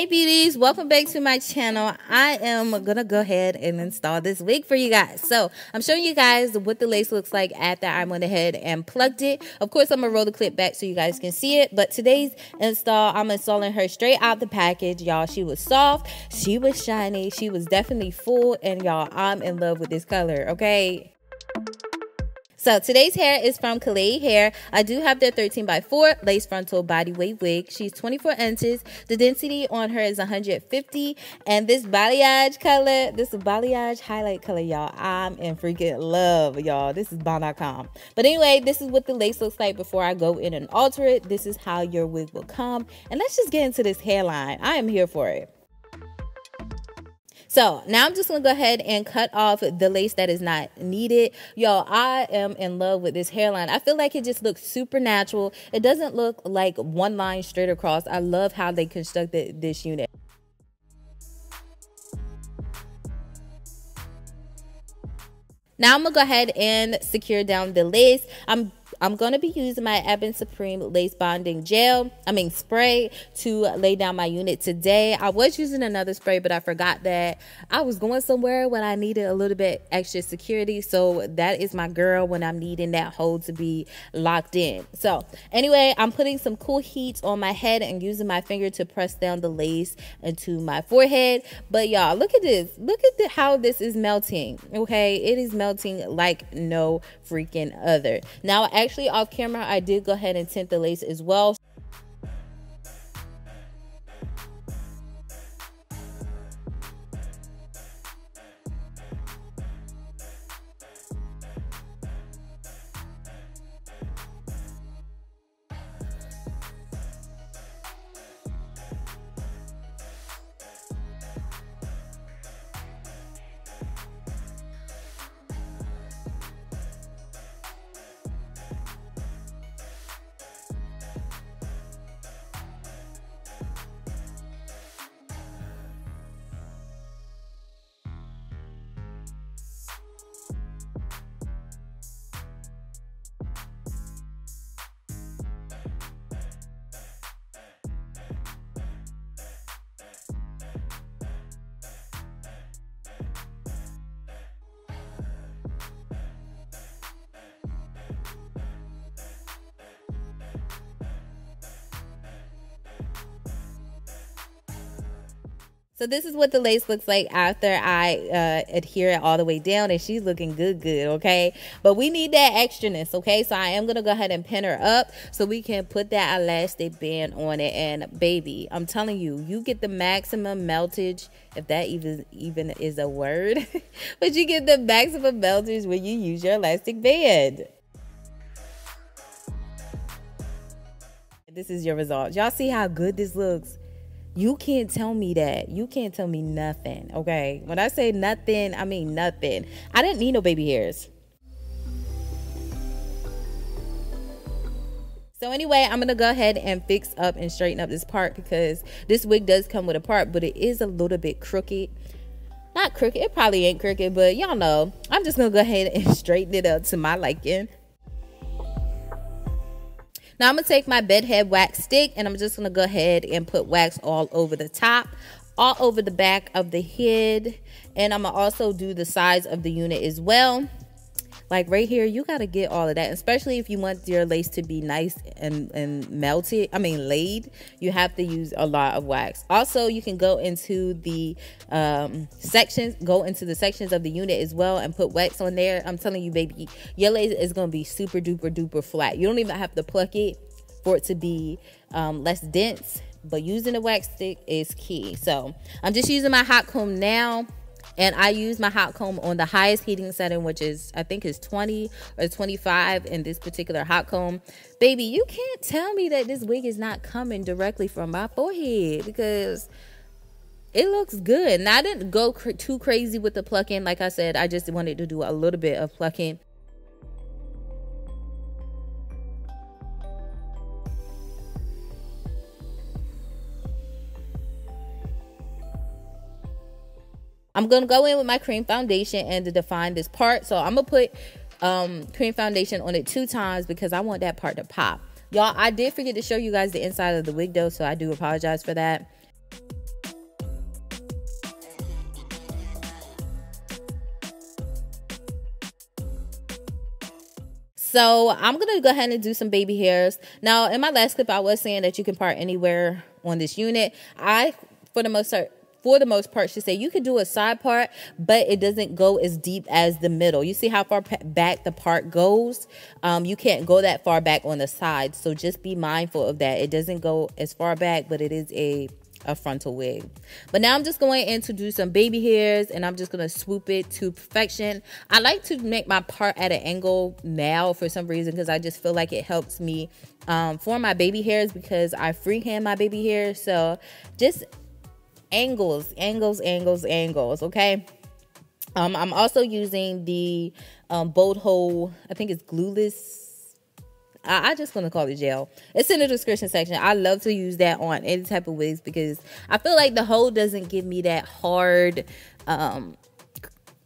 Hey beauties, welcome back to my channel. I am gonna go ahead and install this wig for you guys. So I'm showing you guys what the lace looks like after I went ahead and plugged it. Of course, I'm gonna roll the clip back so you guys can see it, but today's install, I'm installing her straight out the package. Y'all, she was soft, she was shiny, she was definitely full, and y'all, I'm in love with this color, okay? So today's hair is from Kalei Hair. I do have their 13x4 lace frontal body weight wig. She's 24 inches. The density on her is 150. And this balayage color, this balayage highlight color, y'all, I'm in freaking love, y'all. This is Bon.com. But anyway, this is what the lace looks like before I go in and alter it. This is how your wig will come. And let's just get into this hairline. I am here for it. So now I'm just going to go ahead and cut off the lace that is not needed. Y'all, I am in love with this hairline. I feel like it just looks super natural. It doesn't look like one line straight across. I love how they constructed this unit. Now I'm going to go ahead and secure down the lace. I'm going to be using my Ebin Supreme Lace Bonding spray to lay down my unit today. I was using another spray, but I forgot that I was going somewhere when I needed a little bit extra security. So that is my girl when I'm needing that hold to be locked in. So anyway, I'm putting some cool heat on my head and using my finger to press down the lace into my forehead. But y'all, look at this. Look at how this is melting. Okay, it is melting like no freaking other. Now, actually off camera, I did go ahead and tint the lace as well. So this is what the lace looks like after I adhere it all the way down, and she's looking good, okay? But we need that extraness, okay? So I am going to go ahead and pin her up so we can put that elastic band on it. And baby, I'm telling you, you get the maximum meltage, if that even is a word, but you get the maximum meltage when you use your elastic band. This is your result. Y'all see how good this looks? You can't tell me that. You can't tell me nothing, okay? When I say nothing, I mean nothing. I didn't need no baby hairs. So anyway, I'm going to go ahead and fix up and straighten up this part because this wig does come with a part, but it is a little bit crooked. Not crooked. It probably ain't crooked, but y'all know. I'm just going to go ahead and straighten it up to my liking. Now I'm going to take my bedhead wax stick and I'm just going to go ahead and put wax all over the top, all over the back of the head. And I'm going to also do the sides of the unit as well. Like right here, you got to get all of that, especially if you want your lace to be nice and melted. Laid. You have to use a lot of wax. Also, you can go into the sections of the unit as well and put wax on there. I'm telling you, baby, your lace is going to be super duper flat. You don't even have to pluck it for it to be less dense, but using a wax stick is key. So I'm just using my hot comb now. And I use my hot comb on the highest heating setting, which is, I think is 20 or 25 in this particular hot comb. Baby, you can't tell me that this wig is not coming directly from my forehead because it looks good. And I didn't go too crazy with the plucking. Like I said, I just wanted to do a little bit of plucking. I'm going to go in with my cream foundation and to define this part. So I'm going to put cream foundation on it 2 times because I want that part to pop. Y'all, I did forget to show you guys the inside of the wig though, so I do apologize for that. So I'm going to go ahead and do some baby hairs. Now, in my last clip, I was saying that you can part anywhere on this unit. For the most part, should say you could do a side part, but it doesn't go as deep as the middle. You see how far back the part goes? You can't go that far back on the side. So just be mindful of that. It doesn't go as far back, but it is a frontal wig. But now I'm just going in to do some baby hairs, and I'm just going to swoop it to perfection. I like to make my part at an angle now for some reason, because I just feel like it helps me form my baby hairs, because I freehand my baby hairs. So just angles, okay? I'm also using the Bold Hold, I think it's glueless. I just want to call it gel. It's in the description section. I love to use that on any type of wigs, because I feel like the hold doesn't give me that hard,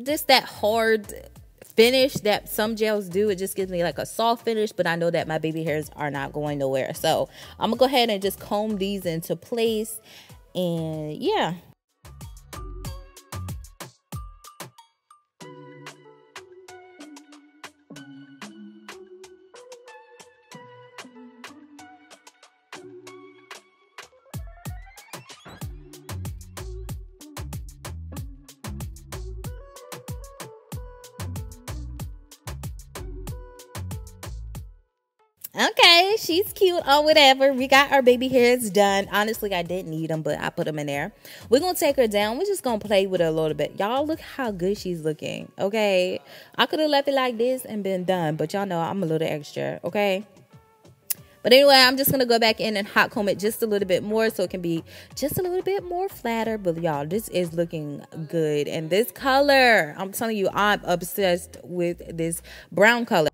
just that hard finish that some gels do. It just gives me like a soft finish, but I know that my baby hairs are not going nowhere. So I'm gonna go ahead and just comb these into place, and yeah. Okay, she's cute or whatever. We got our baby hairs done. Honestly, I didn't need them, but I put them in there. We're going to take her down. We're just going to play with her a little bit. Y'all, look how good she's looking, okay? I could have left it like this and been done, but y'all know I'm a little extra, okay? But anyway, I'm just going to go back in and hot comb it just a little bit more so it can be just a little bit more flatter. But y'all, this is looking good. And this color, I'm telling you, I'm obsessed with this brown color.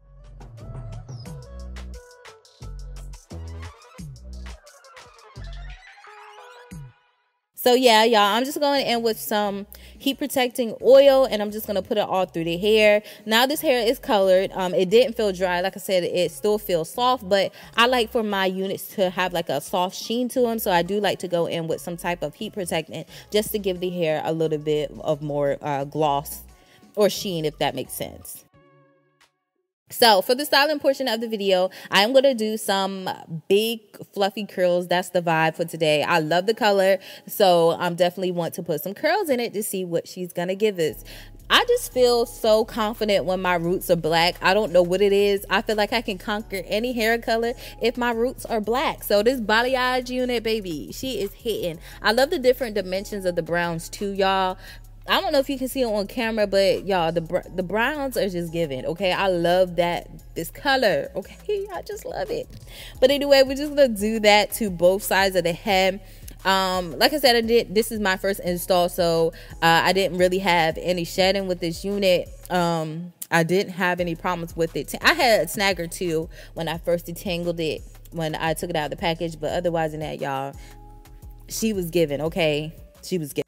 So yeah, y'all, I'm just going in with some heat protecting oil, and I'm just going to put it all through the hair. Now this hair is colored. It didn't feel dry. Like I said, it still feels soft, but I like for my units to have like a soft sheen to them. So I do like to go in with some type of heat protectant just to give the hair a little bit of more gloss or sheen, if that makes sense. So for the styling portion of the video, I'm going to do some big fluffy curls. That's the vibe for today. I love the color, so I'm definitely want to put some curls in it to see what she's going to give us. I just feel so confident when my roots are black. I don't know what it is. I feel like I can conquer any hair color if my roots are black. So this balayage unit, baby, she is hitting. I love the different dimensions of the browns too, y'all. I don't know if you can see it on camera, but y'all, the browns are just giving, okay? I love this color, okay? I just love it. But anyway, we're just gonna do that to both sides of the head. Like I said, this is my first install, so I didn't really have any shedding with this unit. I didn't have any problems with it. I had a snag or two when I first detangled it, when I took it out of the package, but otherwise than that, y'all, she was giving, okay? She was giving.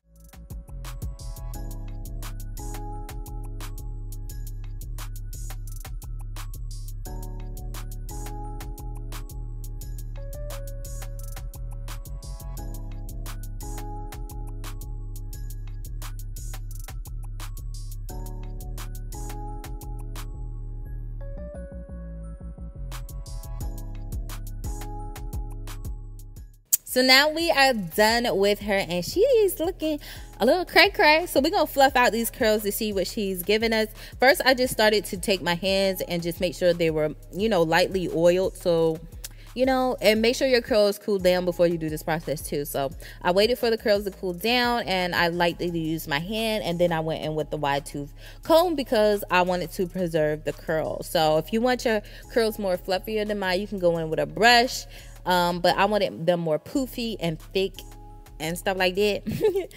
So now we are done with her, and she is looking a little cray-cray. So we're going to fluff out these curls to see what she's giving us. First, I just started to take my hands and just make sure they were, you know, lightly oiled. So, you know, and make sure your curls cool down before you do this process too. So I waited for the curls to cool down, and I lightly used my hand, and then I went in with the wide tooth comb because I wanted to preserve the curls. So if you want your curls more fluffier than mine, you can go in with a brush. But I wanted them more poofy and thick and stuff like that.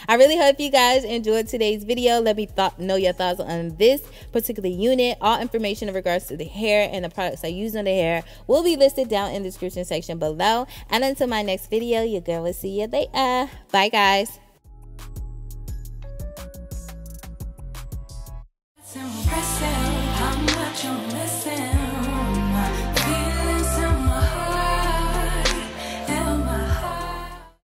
I really hope you guys enjoyed today's video. Let me know your thoughts on this particular unit. All information in regards to the hair and the products I use on the hair will be listed down in the description section below. And until my next video, your girl will see you later. Bye, guys. How much you listen.